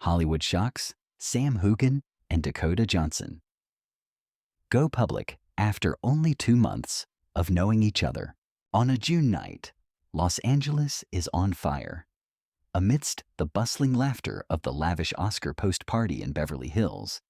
Hollywood shocks Sam Heughan and Dakota Johnson go public after only 2 months of knowing each other. On a June night, Los Angeles is on fire. Amidst the bustling laughter of the lavish Oscar post-party in Beverly Hills,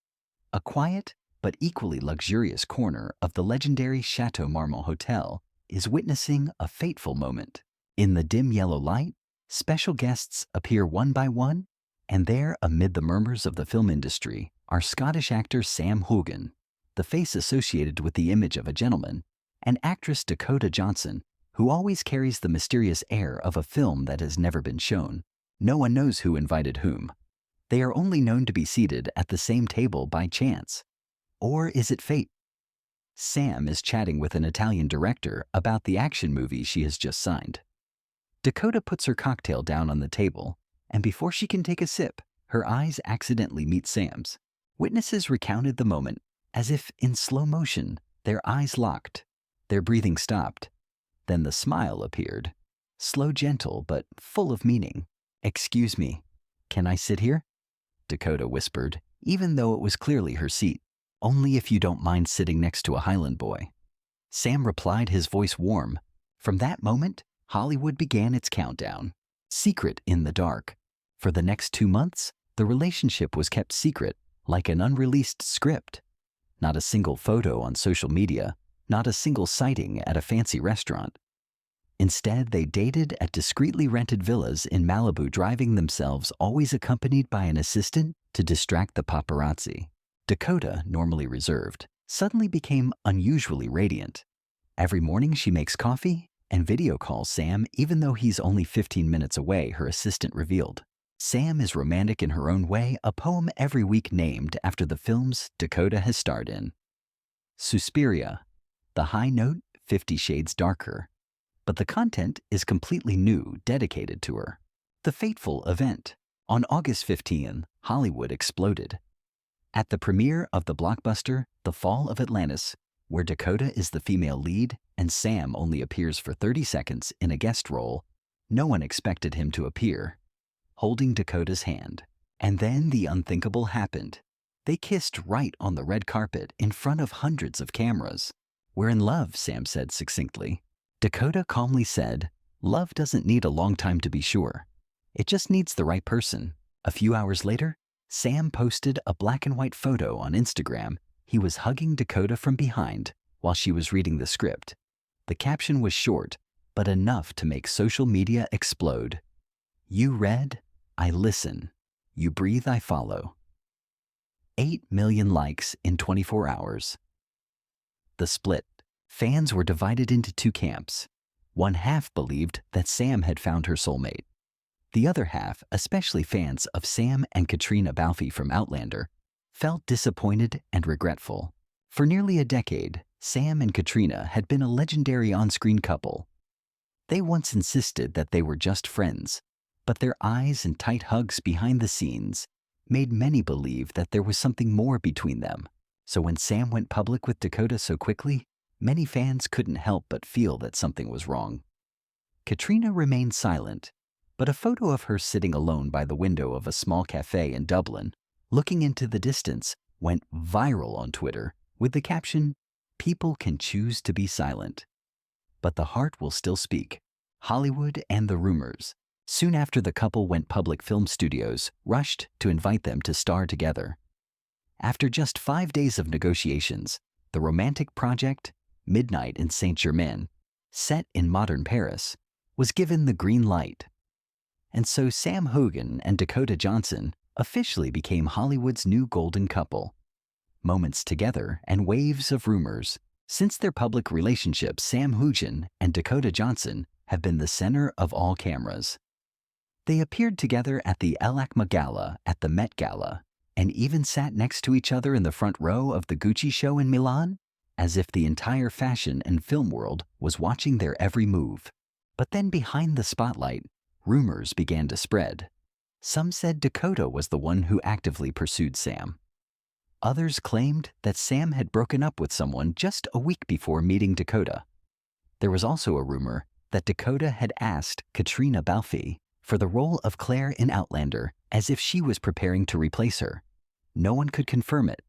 a quiet but equally luxurious corner of the legendary Chateau Marmont Hotel is witnessing a fateful moment. In the dim yellow light, special guests appear one by one, and there, amid the murmurs of the film industry, are Scottish actor Sam Heughan, the face associated with the image of a gentleman, and actress Dakota Johnson, who always carries the mysterious air of a film that has never been shown. No one knows who invited whom. They are only known to be seated at the same table by chance. Or is it fate? Sam is chatting with an Italian director about the action movie she has just signed. Dakota puts her cocktail down on the table, and before she can take a sip, her eyes accidentally meet Sam's. Witnesses recounted the moment as if in slow motion. Their eyes locked, their breathing stopped. Then the smile appeared, slow, gentle, but full of meaning. "Excuse me, can I sit here?" Dakota whispered, even though it was clearly her seat. "Only if you don't mind sitting next to a Highland boy." Sam replied, his voice warm. From that moment, Hollywood began its countdown. Secret in the dark. For the next 2 months, the relationship was kept secret, like an unreleased script. Not a single photo on social media, not a single sighting at a fancy restaurant. Instead, they dated at discreetly rented villas in Malibu, driving themselves, always accompanied by an assistant to distract the paparazzi. Dakota, normally reserved, suddenly became unusually radiant. Every morning she makes coffee and video calls Sam, even though he's only 15 minutes away, her assistant revealed. Sam is romantic in her own way, a poem every week named after the films Dakota has starred in. Suspiria, The High Note, 50 Shades Darker. But the content is completely new, dedicated to her. The fateful event. On August 15, Hollywood exploded. At the premiere of the blockbuster The Fall of Atlantis, where Dakota is the female lead and Sam only appears for 30 seconds in a guest role, no one expected him to appear, holding Dakota's hand. And then the unthinkable happened. They kissed right on the red carpet in front of hundreds of cameras. "We're in love," Sam said succinctly. Dakota calmly said, "Love doesn't need a long time to be sure. It just needs the right person." A few hours later, Sam posted a black and white photo on Instagram. He was hugging Dakota from behind while she was reading the script. The caption was short, but enough to make social media explode. "You read, I listen. You breathe, I follow." 8 million likes in 24 hours. The split. Fans were divided into 2 camps. One half believed that Sam had found her soulmate. The other half, especially fans of Sam and Katrina Balfe from Outlander, felt disappointed and regretful. For nearly a decade, Sam and Katrina had been a legendary on-screen couple. They once insisted that they were just friends, but their eyes and tight hugs behind the scenes made many believe that there was something more between them. So when Sam went public with Dakota so quickly, many fans couldn't help but feel that something was wrong. Katrina remained silent, but a photo of her sitting alone by the window of a small cafe in Dublin, looking into the distance, went viral on Twitter with the caption, "People can choose to be silent, but the heart will still speak." Hollywood and the rumors. Soon after the couple went public, film studios rushed to invite them to star together. After just 5 days of negotiations, the romantic project, Midnight in Saint-Germain, set in modern Paris, was given the green light. And so Sam Heughan and Dakota Johnson officially became Hollywood's new golden couple. Moments together and waves of rumors. Since their public relationship, Sam Heughan and Dakota Johnson have been the center of all cameras. They appeared together at the El Acma Gala, at the Met Gala, and even sat next to each other in the front row of the Gucci show in Milan, as if the entire fashion and film world was watching their every move. But then behind the spotlight, rumors began to spread. Some said Dakota was the one who actively pursued Sam. Others claimed that Sam had broken up with someone just a week before meeting Dakota. There was also a rumor that Dakota had asked Katrina Balfe for the role of Claire in Outlander, as if she was preparing to replace her. No one could confirm it.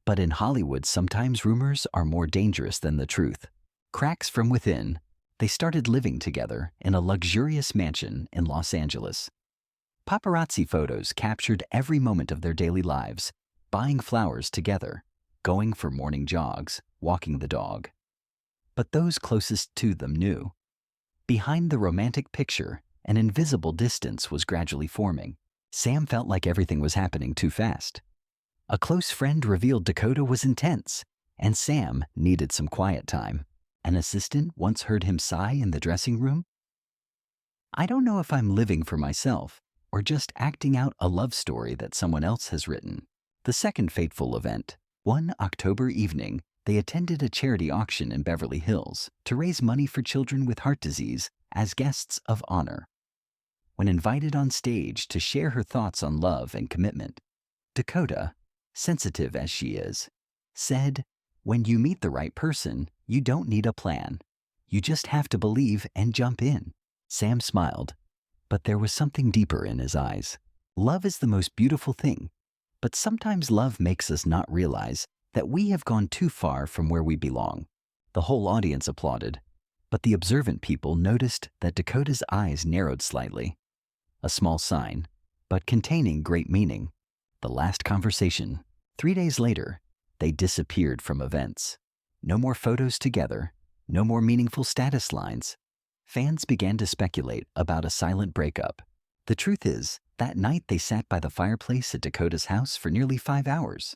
But in Hollywood, sometimes rumors are more dangerous than the truth. Cracks from within, they started living together in a luxurious mansion in Los Angeles. Paparazzi photos captured every moment of their daily lives, buying flowers together, going for morning jogs, walking the dog. But those closest to them knew. Behind the romantic picture, an invisible distance was gradually forming. Sam felt like everything was happening too fast. A close friend revealed Dakota was intense, and Sam needed some quiet time. An assistant once heard him sigh in the dressing room. "I don't know if I'm living for myself or just acting out a love story that someone else has written." The second fateful event. One October evening, they attended a charity auction in Beverly Hills to raise money for children with heart disease as guests of honor. When invited on stage to share her thoughts on love and commitment, Dakota, sensitive as she is, said, "When you meet the right person, you don't need a plan. You just have to believe and jump in." Sam smiled, but there was something deeper in his eyes. Love is the most beautiful thing, but sometimes love makes us not realize that we have gone too far from where we belong. The whole audience applauded, but the observant people noticed that Dakota's eyes narrowed slightly. A small sign, but containing great meaning. The last conversation. 3 days later, they disappeared from events. No more photos together, no more meaningful status lines. Fans began to speculate about a silent breakup. The truth is, that night they sat by the fireplace at Dakota's house for nearly 5 hours.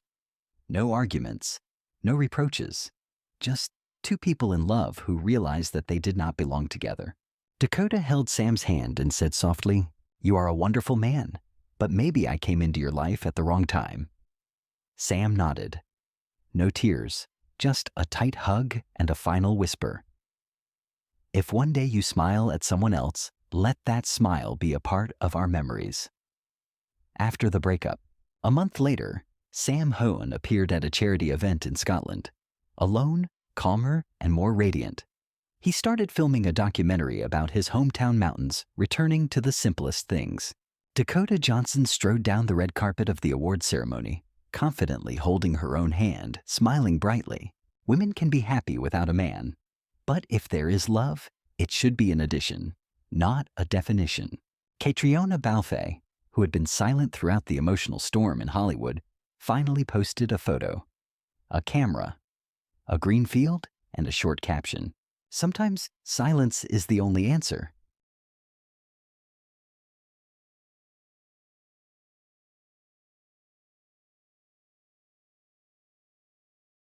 No arguments, no reproaches, just two people in love who realized that they did not belong together. Dakota held Sam's hand and said softly, "You are a wonderful man, but maybe I came into your life at the wrong time." Sam nodded. No tears, just a tight hug and a final whisper. "If one day you smile at someone else, let that smile be a part of our memories." After the breakup, a month later, Sam Heughan appeared at a charity event in Scotland. Alone, calmer, and more radiant. He started filming a documentary about his hometown mountains, returning to the simplest things. Dakota Johnson strode down the red carpet of the award ceremony, confidently holding her own hand, smiling brightly. Women can be happy without a man. But if there is love, it should be an addition, not a definition. Catriona Balfe, who had been silent throughout the emotional storm in Hollywood, finally posted a photo. A camera, a green field, and a short caption. Sometimes silence is the only answer.